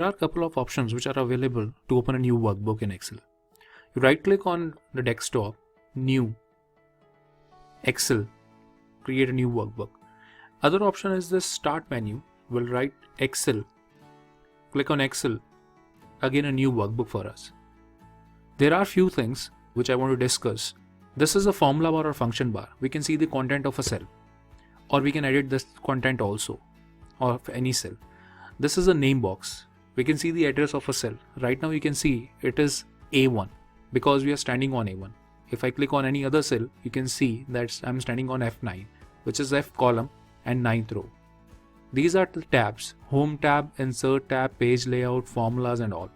There are a couple of options which are available to open a new workbook in Excel. You right click on the desktop, new, Excel, create a new workbook. Other option is this start menu. We'll write Excel, click on Excel, again a new workbook for us. There are few things which I want to discuss. This is a formula bar or function bar. We can see the content of a cell, or we can edit this content also of any cell. This is a name box. We can see the address of a cell. Right now you can see it is A1 because we are standing on A1. If I click on any other cell, you can see that I'm standing on F9, which is F column and 9th row. These are the tabs: Home tab, Insert tab, Page layout, Formulas and all.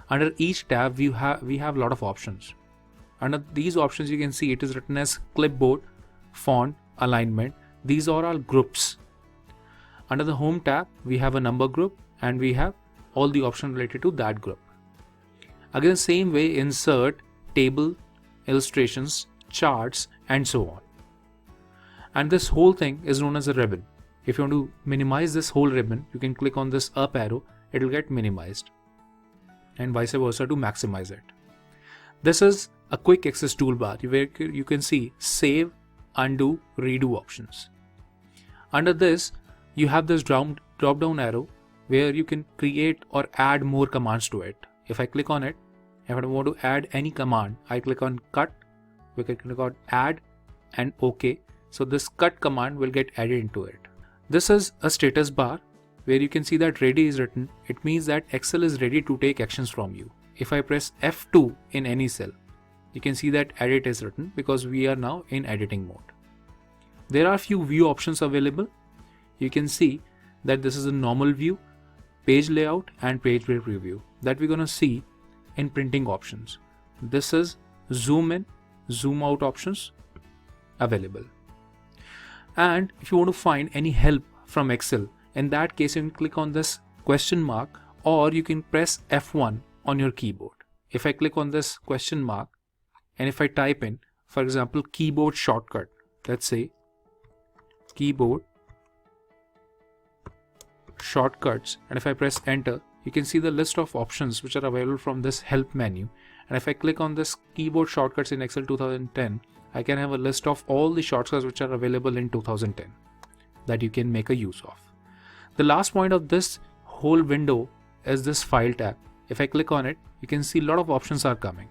Under each tab we have a lot of options. Under these options you can see it is written as Clipboard, Font, Alignment. These are all groups. Under the Home tab we have a number group and we have all the options related to that group. Again, same way, Insert, Table, Illustrations, Charts and so on. And this whole thing is known as a ribbon. If you want to minimize this whole ribbon, you can click on this up arrow, it will get minimized, and vice versa to maximize it. This is a quick access toolbar where you can see save, undo, redo options. Under this you have this drop down arrow where you can create or add more commands to it. If I click on it, if I want to add any command, I click on cut, we can click on add and OK. So this cut command will get added into it. This is a status bar where you can see that ready is written. It means that Excel is ready to take actions from you. If I press F2 in any cell, you can see that edit is written because we are now in editing mode. There are few view options available. You can see that this is a normal view, page layout and page preview that we're going to see in printing options. This is zoom in, zoom out options available. And if you want to find any help from Excel, in that case you can click on this question mark or you can press F1 on your keyboard. If I click on this question mark and if I type in, for example, keyboard shortcut, let's say keyboard shortcuts, and if I press enter, you can see the list of options which are available from this help menu. And if I click on this keyboard shortcuts in Excel 2010, I can have a list of all the shortcuts which are available in 2010 that you can make a use of. The last point of this whole window is this file tab. If I click on it, you can see a lot of options are coming.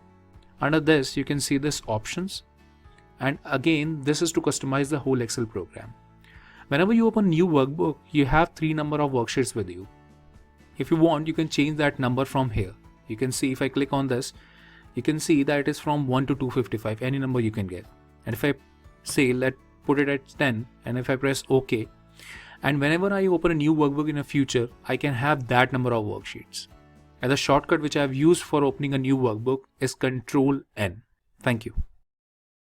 Under this you can see this options, and again this is to customize the whole Excel program. Whenever you open new workbook, you have 3 number of worksheets with you. If you want, you can change that number from here. You can see if I click on this, you can see that it is from 1 to 255, any number you can get. And if I say put it at 10 and if I press OK, and whenever I open a new workbook in the future, I can have that number of worksheets. And the shortcut which I have used for opening a new workbook is Control N. Thank you.